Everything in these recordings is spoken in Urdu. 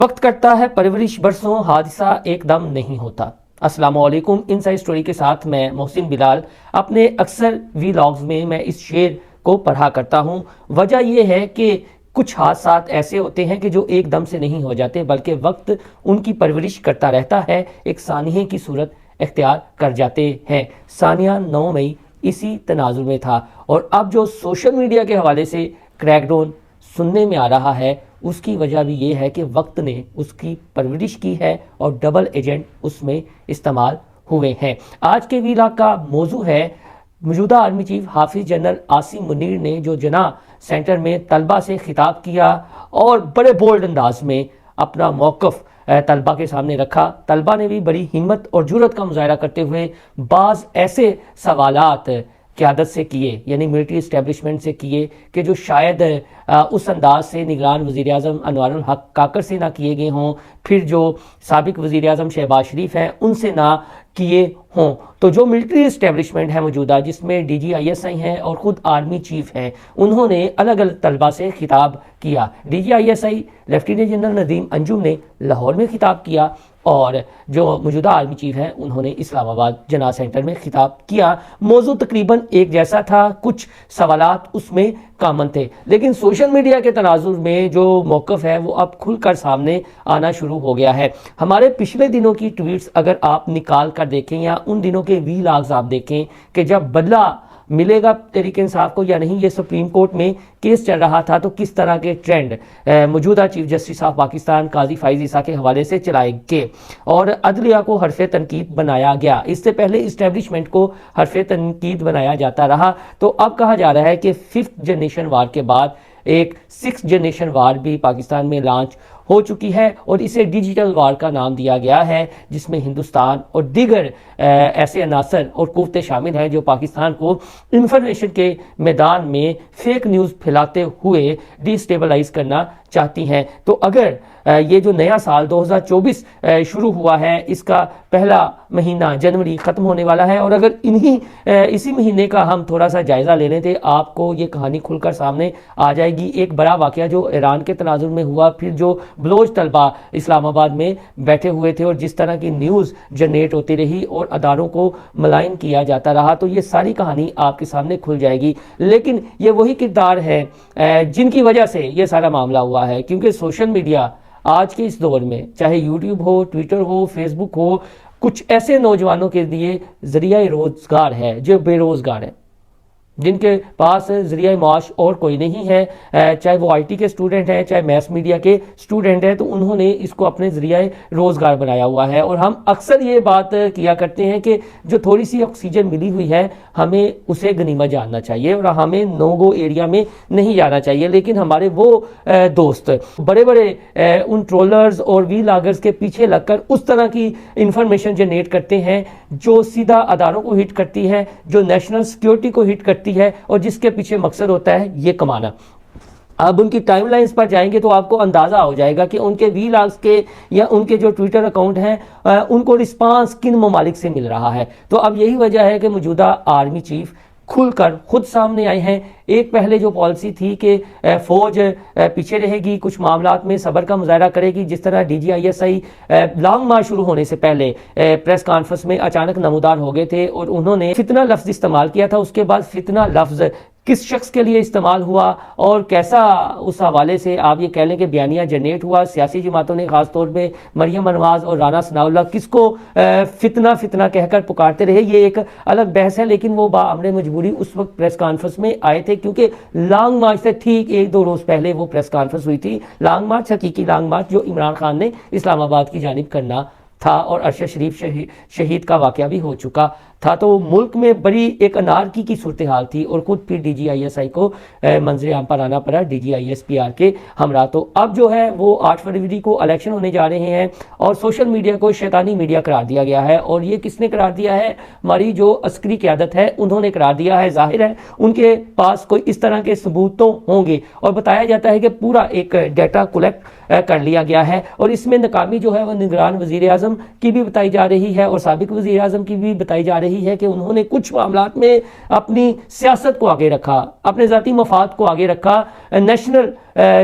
وقت کرتا ہے پرورش برسوں، حادثہ ایک دم نہیں ہوتا۔ السلام علیکم، انسائیڈ سٹوری کے ساتھ میں محسن بلال۔ اپنے اکثر ویلاگز میں اس شعر کو پڑھا کرتا ہوں۔ وجہ یہ ہے کہ کچھ حادثات ایسے ہوتے ہیں کہ جو ایک دم سے نہیں ہو جاتے، بلکہ وقت ان کی پرورش کرتا رہتا ہے، ایک سانحے کی صورت اختیار کر جاتے ہیں۔ سانحہ 9 مئی اسی تناظر میں تھا، اور اب جو سوشل میڈیا کے حوالے سے کریک ڈاؤن سننے میں آ رہا ہے، اس کی وجہ بھی یہ ہے کہ وقت نے اس کی پرورش کی ہے اور ڈبل ایجنٹ اس میں استعمال ہوئے ہیں۔ آج کے ویلاگ کا موضوع ہے موجودہ آرمی چیف حافظ جنرل عاصم منیر نے جو جناح سینٹر میں طلبہ سے خطاب کیا اور بڑے بولڈ انداز میں اپنا موقف طلبہ کے سامنے رکھا۔ طلبہ نے بھی بڑی ہمت اور جرأت کا مظاہرہ کرتے ہوئے بعض ایسے سوالات قیادت سے کیے، یعنی ملٹری اسٹیبلشمنٹ سے کیے، کہ جو شاید اس انداز سے نگران وزیر اعظم انوار الحق کاکڑ سے نہ کیے گئے ہوں، پھر جو سابق وزیر اعظم شہباز شریف ہیں ان سے نہ کیے ہوں۔ تو جو ملٹری اسٹیبلشمنٹ ہے موجودہ، جس میں ڈی جی آئی ایس آئی ہیں اور خود آرمی چیف ہیں، انہوں نے الگ الگ طلبہ سے خطاب کیا۔ D G I S I lieutenant general Nadeem Anjum نے لاہور میں خطاب کیا، اور جو موجودہ آرمی چیف ہیں انہوں نے اسلام آباد جناح سینٹر میں خطاب کیا۔ موضوع تقریباً ایک جیسا تھا، کچھ سوالات اس میں کامن تھے، لیکن سوشل میڈیا کے تناظر میں جو موقف ہے وہ اب کھل کر سامنے آنا شروع ہو گیا ہے۔ ہمارے پچھلے دنوں کی ٹویٹس اگر آپ نکال کر دیکھیں، یا ان دنوں کے ویلاگز آپ دیکھیں کہ جب بدلہ ملے گا تحریک انصاف کو یا نہیں، یہ سپریم کورٹ میں کیس چل رہا تھا، تو کس طرح کے ٹرینڈ موجودہ چیف جسٹس آف پاکستان قاضی فائز عیسیٰ کے حوالے سے چلائے گئے، اور عدلیہ کو حرف تنقید بنایا گیا۔ اس سے پہلے اسٹیبلشمنٹ کو حرف تنقید بنایا جاتا رہا، تو اب کہا جا رہا ہے کہ 5th جنریشن وار کے بعد ایک 6th جنریشن وار بھی پاکستان میں لانچ ہو چکی ہے، اور اسے ڈیجیٹل وار کا نام دیا گیا ہے، جس میں ہندوستان اور دیگر ایسے عناصر اور قوتیں شامل ہیں جو پاکستان کو انفارمیشن کے میدان میں فیک نیوز پھیلاتے ہوئے ڈی اسٹیبلائز کرنا چاہتی ہیں۔ تو اگر یہ جو نیا سال 2024 شروع ہوا ہے، اس کا پہلا مہینہ جنوری ختم ہونے والا ہے، اور اگر اسی مہینے کا ہم تھوڑا سا جائزہ لے لیں تو آپ کو یہ کہانی کھل کر سامنے آ جائے گی۔ ایک بڑا واقعہ جو ایران کے تناظر میں ہوا، پھر جو بلوچ طلبہ اسلام آباد میں بیٹھے ہوئے تھے اور جس طرح کی نیوز جنریٹ ہوتی رہی اور اداروں کو ملائن کیا جاتا رہا، تو یہ ساری کہانی آپ کے سامنے کھل جائے گی۔ لیکن یہ وہی کردار ہے جن کی وجہ سے یہ سارا معاملہ ہوا ہے، کیونکہ سوشل میڈیا آج کے اس دور میں، چاہے یوٹیوب ہو، ٹویٹر ہو، فیس بک ہو، کچھ ایسے نوجوانوں کے لیے ذریعہ روزگار ہے جو بے روزگار ہیں، جن کے پاس ذریعہ معاش اور کوئی نہیں ہے، چاہے وہ آئی ٹی کے اسٹوڈنٹ ہیں، چاہے میس میڈیا کے اسٹوڈنٹ ہیں، تو انہوں نے اس کو اپنے ذریعہ روزگار بنایا ہوا ہے۔ اور ہم اکثر یہ بات کیا کرتے ہیں کہ جو تھوڑی سی آکسیجن ملی ہوئی ہے، ہمیں اسے غنیمت جاننا چاہیے اور ہمیں نو گو ایریا میں نہیں جانا چاہیے۔ لیکن ہمارے وہ دوست بڑے بڑے ان ٹرولرز اور ویلاگرز کے پیچھے لگ کر اس طرح کی انفارمیشن جنریٹ کرتے ہیں جو سیدھا اداروں کو ہٹ کرتی ہے، جو نیشنل سیکیورٹی کو ہٹ کرتی ہے، اور جس کے پیچھے مقصد ہوتا ہے یہ کمانا۔ اب ان کی ٹائم لائنز پر جائیں گے تو آپ کو اندازہ ہو جائے گا کہ ان کے ویلاگز کے یا ان کے جو ٹویٹر اکاؤنٹ ہیں، ان کو رسپانس کن ممالک سے مل رہا ہے۔ تو اب یہی وجہ ہے کہ موجودہ آرمی چیف کھل کر خود سامنے آئے ہیں۔ ایک پہلے جو پالیسی تھی کہ فوج پیچھے رہے گی، کچھ معاملات میں صبر کا مظاہرہ کرے گی، جس طرح D G I S I long march شروع ہونے سے پہلے پریس کانفرنس میں اچانک نمودار ہو گئے تھے اور انہوں نے فتنہ لفظ استعمال کیا تھا۔ اس کے بعد فتنہ لفظ کس شخص کے لیے استعمال ہوا اور کیسا اس حوالے سے آپ یہ کہہ لیں کہ بیانیہ جنریٹ ہوا، سیاسی جماعتوں نے خاص طور پہ مریم انواز اور رانا ثناء اللہ کس کو فتنہ کہہ کر پکارتے رہے، یہ ایک الگ بحث ہے۔ لیکن وہ بامر مجبوری اس وقت پریس کانفرنس میں آئے تھے، کیونکہ لانگ مارچ سے ٹھیک 1-2 روز پہلے وہ پریس کانفرنس ہوئی تھی۔ لانگ مارچ، حقیقی لانگ مارچ جو عمران خان نے اسلام آباد کی جانب کرنا تھا، اور ارشد شریف شہید کا واقعہ بھی ہو چکا تھا، تو ملک میں بڑی ایک انارکی کی صورتحال تھی، اور خود پھر ڈی جی آئی ایس آئی کو منظر عام پر آنا پڑا D G I S P R کے ہمراہ۔ تو اب جو ہے وہ 8 فروری کو الیکشن ہونے جا رہے ہیں، اور سوشل میڈیا کو شیطانی میڈیا قرار دیا گیا ہے، اور یہ کس نے قرار دیا ہے؟ ہماری جو عسکری قیادت ہے انہوں نے قرار دیا ہے۔ ظاہر ہے ان کے پاس کوئی اس طرح کے ثبوت تو ہوں گے، اور بتایا جاتا ہے کہ پورا ایک ڈیٹا کلیکٹ کر لیا گیا ہے، اور اس میں ناکامی جو ہے وہ نگران وزیر اعظم کی بھی بتائی جا رہی ہے اور سابق وزیر اعظم کی بھی بتائی جا رہی رہی ہے کہ انہوں نے کچھ معاملات میں اپنی سیاست کو آگے رکھا، اپنے ذاتی مفاد کو آگے رکھا، نیشنل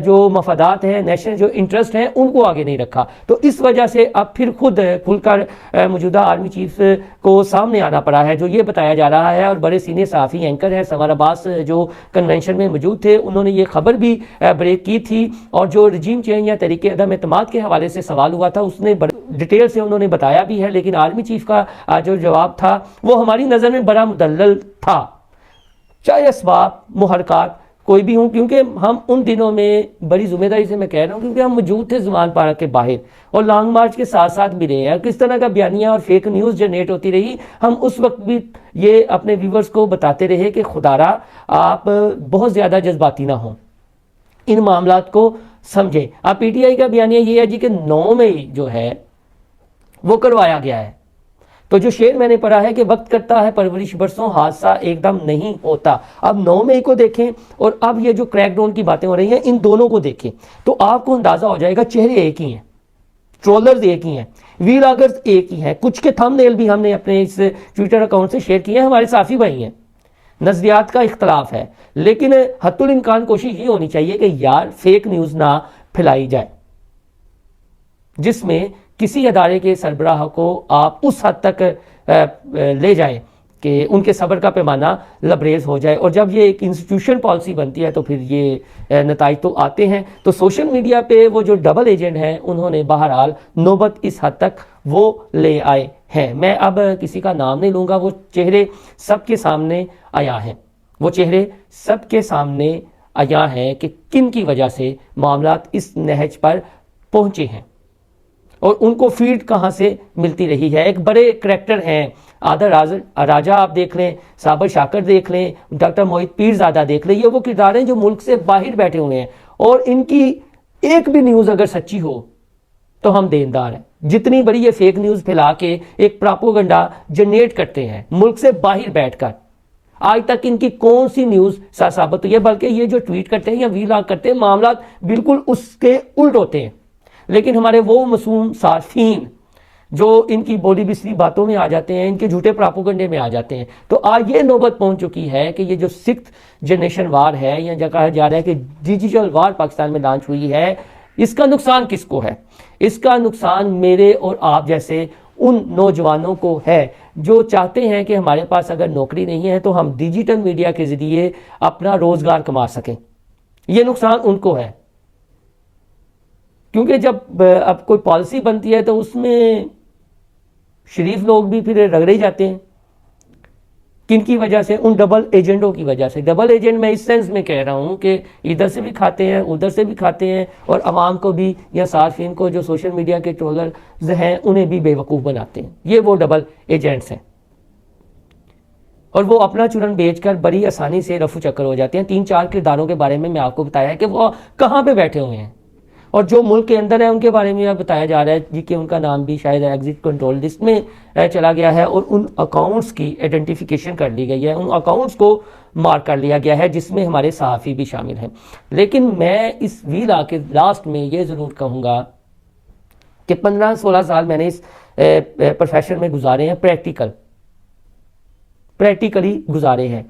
جو مفادات ہیں، نیشنل جو انٹرسٹ ہیں ان کو آگے نہیں رکھا. تو اس وجہ سے اب پھر خود کھل کر موجودہ آرمی چیف کو سامنے آنا پڑا ہے، جو یہ بتایا جا رہا ہے. اور بڑے سینئر صحافی اینکر ہیں سمر عباس جو کنونشن میں موجود تھے، انہوں نے یہ خبر بھی بریک کی تھی. اور جو رجیم چینج یا تحریک عدم اعتماد کے حوالے سے سوال ہوا تھا اس نے ڈیٹیل سے انہوں نے بتایا بھی ہے، لیکن آرمی چیف کا جو جواب تھا وہ ہماری نظر میں بڑا مدلل تھا، چاہے اسباب محرکات کوئی بھی ہوں. کیونکہ ہم ان دنوں میں بڑی ذمہ داری سے میں کہہ رہا ہوں کیونکہ ہم موجود تھے زمان پارک کے باہر اور لانگ مارچ کے ساتھ ساتھ بھی رہے ہیں. کس طرح کا بیانیہ اور فیک نیوز جنریٹ ہوتی رہی، ہم اس وقت بھی یہ اپنے ویورز کو بتاتے رہے کہ خدا را آپ بہت زیادہ جذباتی نہ ہوں، ان معاملات کو سمجھیں. اب پی ٹی آئی کا بیانیہ یہ ہے جی کہ 9 مئی جو ہے وہ کروایا گیا ہے. تو جو شعر میں نے پڑھا ہے کہ وقت کرتا ہے پرورش برسوں، حادثہ ایک دم نہیں ہوتا. اب 9 مئی کو دیکھیں اور اب یہ جو کریک ڈاؤن کی باتیں ہو رہی ہیں ان دونوں کو دیکھیں تو آپ کو اندازہ ہو جائے گا چہرے ایک ہی ہیں، ٹرولرز ایک ہی ہیں، ویلاگرز ایک ہی ہیں. کچھ کے تھم نیل بھی ہم نے اپنے اس ٹویٹر اکاؤنٹ سے شیئر کیے ہیں، ہمارے صحافی بھائی ہیں. نظریات کا اختلاف ہے لیکن حتی الامکان کوشش یہ ہونی چاہیے کہ یار فیک نیوز نہ پھیلائی جائے جس میں کسی ادارے کے سربراہ کو آپ اس حد تک لے جائیں کہ ان کے صبر کا پیمانہ لبریز ہو جائے. اور جب یہ ایک انسٹیٹیوشن پالیسی بنتی ہے تو پھر یہ نتائج تو آتے ہیں. تو سوشل میڈیا پہ وہ جو ڈبل ایجنٹ ہیں انہوں نے بہرحال نوبت اس حد تک وہ لے آئے ہیں. میں اب کسی کا نام نہیں لوں گا، وہ چہرے سب کے سامنے آیا ہیں، وہ چہرے سب کے سامنے آیا ہیں کہ کن کی وجہ سے معاملات اس نہج پر پہنچے ہیں اور ان کو فیڈ کہاں سے ملتی رہی ہے. ایک بڑے کریکٹر ہیں آدھر راجہ آپ دیکھ لیں، صابر شاکر دیکھ لیں، ڈاکٹر موہت پیرزادہ دیکھ لیں، یہ وہ کردار ہیں جو ملک سے باہر بیٹھے ہوئے ہیں اور ان کی ایک بھی نیوز اگر سچی ہو تو ہم دیندار ہیں. جتنی بڑی یہ فیک نیوز پھیلا کے ایک پراپوگنڈا جنریٹ کرتے ہیں ملک سے باہر بیٹھ کر، آج تک ان کی کون سی نیوز ثابت ہوئی ہے؟ بلکہ یہ جو ٹویٹ کرتے ہیں یا ویلاگ کرتے ہیں معاملات بالکل اس کے الٹ ہوتے ہیں. لیکن ہمارے وہ معصوم صارفین جو ان کی بولی بسری باتوں میں آ جاتے ہیں، ان کے جھوٹے پراپوگنڈے میں آ جاتے ہیں. تو آج یہ نوبت پہنچ چکی ہے کہ یہ جو 6th جنریشن وار ہے یا جو کہا جا رہا ہے کہ ڈیجیٹل وار پاکستان میں لانچ ہوئی ہے، اس کا نقصان کس کو ہے؟ اس کا نقصان میرے اور آپ جیسے ان نوجوانوں کو ہے جو چاہتے ہیں کہ ہمارے پاس اگر نوکری نہیں ہے تو ہم ڈیجیٹل میڈیا کے ذریعے اپنا روزگار کما سکیں. یہ نقصان ان کو ہے کیونکہ جب اب کوئی پالیسی بنتی ہے تو اس میں شریف لوگ بھی پھر رگڑے جاتے ہیں. کن کی وجہ سے؟ ان ڈبل ایجنٹوں کی وجہ سے. ڈبل ایجنٹ میں اس سینس میں کہہ رہا ہوں کہ ادھر سے بھی کھاتے ہیں ادھر سے بھی کھاتے ہیں اور عوام کو بھی یا صارفین کو جو سوشل میڈیا کے ٹرولرز ہیں انہیں بھی بے وقوف بناتے ہیں. یہ وہ ڈبل ایجنٹس ہیں اور وہ اپنا چورن بیچ کر بڑی آسانی سے رفو چکر ہو جاتے ہیں. 3-4 کرداروں کے بارے میں آپ کو بتایا ہے کہ وہ کہاں پہ بیٹھے ہوئے ہیں اور جو ملک کے اندر ہے ان کے بارے میں بتایا جا رہا ہے جی کہ ان کا نام بھی شاید ایگزٹ کنٹرول لسٹ میں چلا گیا ہے اور ان اکاؤنٹس کی آئیڈینٹیفیکیشن کر لی گئی ہے، ان اکاؤنٹس کو مارک کر لیا گیا ہے جس میں ہمارے صحافی بھی شامل ہیں. لیکن میں اس ویلا کے لاسٹ میں یہ ضرور کہوں گا کہ 15-16 سال میں نے اس پروفیشن میں گزارے ہیں، پریکٹیکلی گزارے ہیں.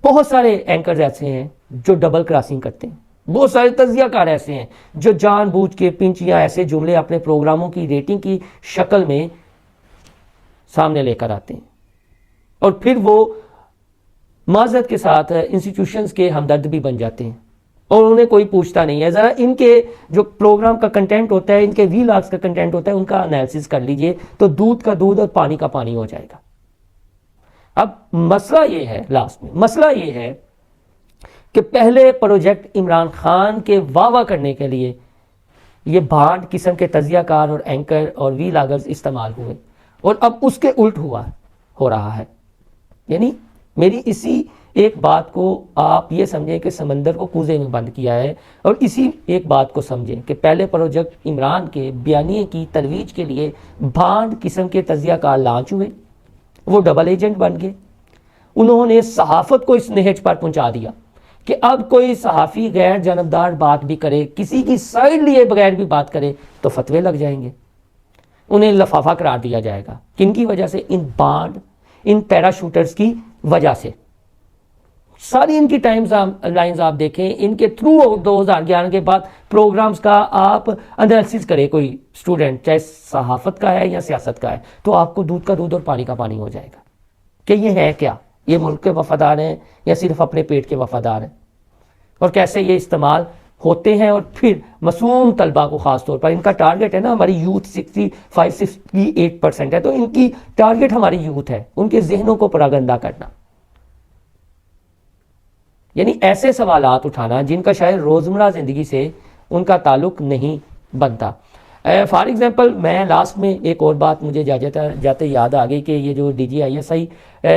بہت سارے اینکرز ایسے ہیں جو ڈبل کراسنگ کرتے ہیں، بہت سارے تجزیہ کار ایسے ہیں جو جان بوجھ کے پنچیاں ایسے جملے اپنے پروگراموں کی ریٹنگ کی شکل میں سامنے لے کر آتے ہیں اور پھر وہ معذرت کے ساتھ انسٹیٹیوشنز کے ہمدرد بھی بن جاتے ہیں اور انہیں کوئی پوچھتا نہیں ہے. ذرا ان کے جو پروگرام کا کنٹینٹ ہوتا ہے، ان کے ویلاگز کا کنٹینٹ ہوتا ہے، ان کا انالیسس کر لیجئے تو دودھ کا دودھ اور پانی کا پانی ہو جائے گا. اب مسئلہ یہ ہے، لاسٹ میں مسئلہ یہ ہے کہ پہلے پروجیکٹ عمران خان کے واہ کرنے کے لیے یہ بھانڈ قسم کے تجزیہ کار اور اینکر اور ویلاگرز استعمال ہوئے اور اب اس کے الٹ ہو رہا ہے. یعنی میری اسی ایک بات کو آپ یہ سمجھیں کہ سمندر کو کوزے میں بند کیا ہے اور اسی ایک بات کو سمجھیں کہ پہلے پروجیکٹ عمران کے بیانیے کی ترویج کے لیے بھانڈ قسم کے تجزیہ کار لانچ ہوئے، وہ ڈبل ایجنٹ بن گئے. انہوں نے صحافت کو اس نہج پر پہنچا دیا کہ اب کوئی صحافی غیر جانبدار بات بھی کرے، کسی کی سائیڈ لیے بغیر بھی بات کرے تو فتوے لگ جائیں گے، انہیں لفافہ قرار دیا جائے گا. کن کی وجہ سے؟ ان بانڈ ان پیراشوٹرز کی وجہ سے۔ ساری ان کی ٹائم لائنز آپ دیکھیں، ان کے تھرو 2011 کے بعد پروگرامز کا آپ انالیسس کریں، کوئی اسٹوڈنٹ چاہے صحافت کا ہے یا سیاست کا ہے، تو آپ کو دودھ کا دودھ اور پانی کا پانی ہو جائے گا کہ یہ ہے کیا، یہ ملک کے وفادار ہیں یا صرف اپنے پیٹ کے وفادار ہیں، اور کیسے یہ استعمال ہوتے ہیں۔ اور پھر معصوم طلبہ کو خاص طور پر، ان کا ٹارگٹ ہے نا ہماری یوتھ 65-68% ہے، تو ان کی ٹارگٹ ہماری یوتھ ہے، ان کے ذہنوں کو پراگندہ کرنا، یعنی ایسے سوالات اٹھانا جن کا شاید روزمرہ زندگی سے ان کا تعلق نہیں بنتا۔ فار ایگزامپل میں لاسٹ میں ایک اور بات مجھے جاتے یاد آ گئی کہ یہ جو DGISI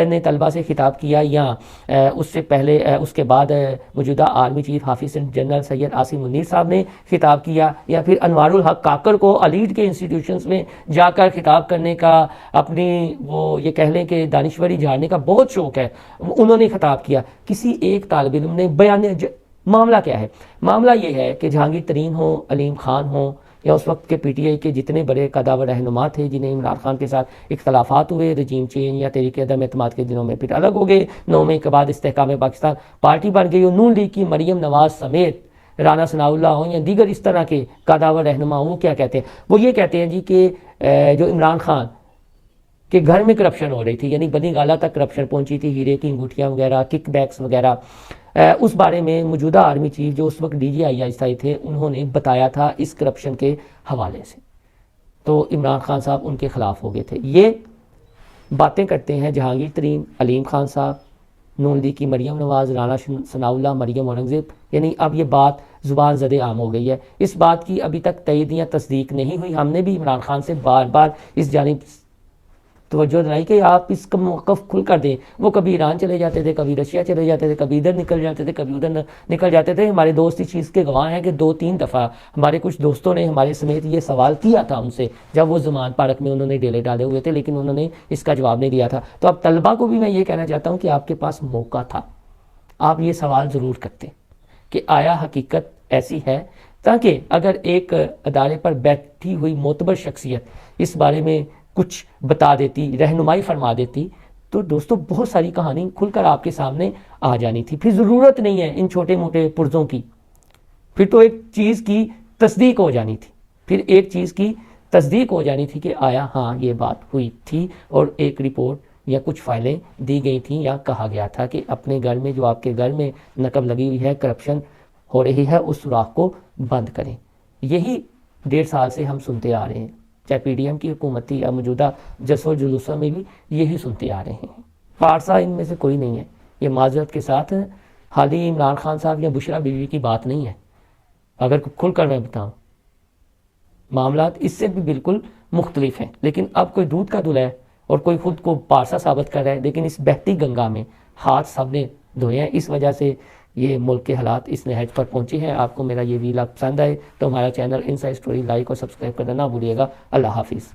نے طلبہ سے خطاب کیا، یا اس سے پہلے اس کے بعد موجودہ آرمی چیف حافظ جنرل سید عاصم منیر صاحب نے خطاب کیا، یا پھر انوار الحق کاکڑ کو علیڈ کے انسٹیٹیوشنز میں جا کر خطاب کرنے کا، اپنی وہ یہ کہہ لیں کہ دانشوری جھاڑنے کا بہت شوق ہے، انہوں نے خطاب کیا۔ کسی ایک طالب علم نے معاملہ کیا ہے؟ معاملہ یہ ہے کہ جہانگیر ترین ہو، علیم خان ہو، یا اس وقت کے PTI کے جتنے بڑے قداور رہنما تھے جنہیں عمران خان کے ساتھ اختلافات ہوئے، رجیم چینج یا تحریک عدم اعتماد کے دنوں میں پھر الگ ہو گئے، 9 مئی کے بعد استحکام پاکستان پارٹی بن گئی، اور نون لیگ کی مریم نواز سمیت رانا ثناء اللہ ہوں یا دیگر اس طرح کے قداور رہنما ہوں، وہ کیا کہتے ہیں؟ وہ یہ کہتے ہیں جی کہ جو عمران خان کہ گھر میں کرپشن ہو رہی تھی، یعنی بنی گالہ تک کرپشن پہنچی تھی، ہیرے کی انگوٹھیاں وغیرہ، کک بیکس وغیرہ، اس بارے میں موجودہ آرمی چیف جو اس وقت DGISI تھے انہوں نے بتایا تھا اس کرپشن کے حوالے سے، تو عمران خان صاحب ان کے خلاف ہو گئے تھے۔ یہ باتیں کرتے ہیں جہانگیر ترین، علیم خان صاحب، نون لیگ کی مریم نواز، رانا ثناء اللہ، مریم اورنگزیب، یعنی اب یہ بات زبان زدِ عام ہو گئی ہے۔ اس بات کی ابھی تک تائید یا تصدیق نہیں ہوئی، ہم نے بھی عمران خان سے بار بار اس جانب توجہ دلائی کہ آپ اس کا موقف کھل کر دیں۔ وہ کبھی ایران چلے جاتے تھے، کبھی رشیا چلے جاتے تھے، کبھی ادھر نکل جاتے تھے، کبھی ادھر نکل جاتے تھے۔ ہمارے دوست اس چیز کے گواہ ہیں کہ 2-3 دفعہ ہمارے کچھ دوستوں نے ہمارے سمیت یہ سوال کیا تھا ان سے، جب وہ زمان پارک میں انہوں نے ڈیلے ڈالے ہوئے تھے، لیکن انہوں نے اس کا جواب نہیں دیا تھا۔ تو اب طلبہ کو بھی میں یہ کہنا چاہتا ہوں کہ آپ کے پاس موقع تھا، آپ یہ سوال ضرور کرتے کہ آیا حقیقت ایسی ہے، تاکہ اگر ایک ادارے پر بیٹھی ہوئی معتبر شخصیت اس بارے میں کچھ بتا دیتی، رہنمائی فرما دیتی، تو دوستو بہت ساری کہانی کھل کر آپ کے سامنے آ جانی تھی۔ پھر ضرورت نہیں ہے ان چھوٹے موٹے پرزوں کی، پھر تو ایک چیز کی تصدیق ہو جانی تھی، کہ آیا ہاں یہ بات ہوئی تھی، اور ایک رپورٹ یا کچھ فائلیں دی گئی تھیں، یا کہا گیا تھا کہ اپنے گھر میں جو آپ کے گھر میں نقب لگی ہوئی ہے، کرپشن ہو رہی ہے، اس سوراخ کو بند کریں۔ یہی 1.5 سال سے ہم سنتے آ رہے ہیں، چاہے PDM کی حکومت تھی یا موجودہ جسو جلوسوں میں بھی یہی سنتے آ رہے ہیں۔ پارسا ان میں سے کوئی نہیں ہے، یہ معذرت کے ساتھ حالی عمران خان صاحب یا بشرا بیوی کی بات نہیں ہے۔ اگر کھل کر میں بتاؤں، معاملات اس سے بھی بالکل مختلف ہیں، لیکن اب کوئی دودھ کا دلہا ہے اور کوئی خود کو پارسا ثابت کر رہا ہے، لیکن اس بہتی گنگا میں ہاتھ سب نے دھوئے ہیں۔ اس وجہ سے یہ ملک کے حالات اس نہج پر پہنچے ہیں۔ آپ کو میرا یہ ویلاگ پسند آئے تو ہمارا چینل انسائیڈ اسٹوری لائک اور سبسکرائب کرنا نہ بھولیے گا۔ اللہ حافظ۔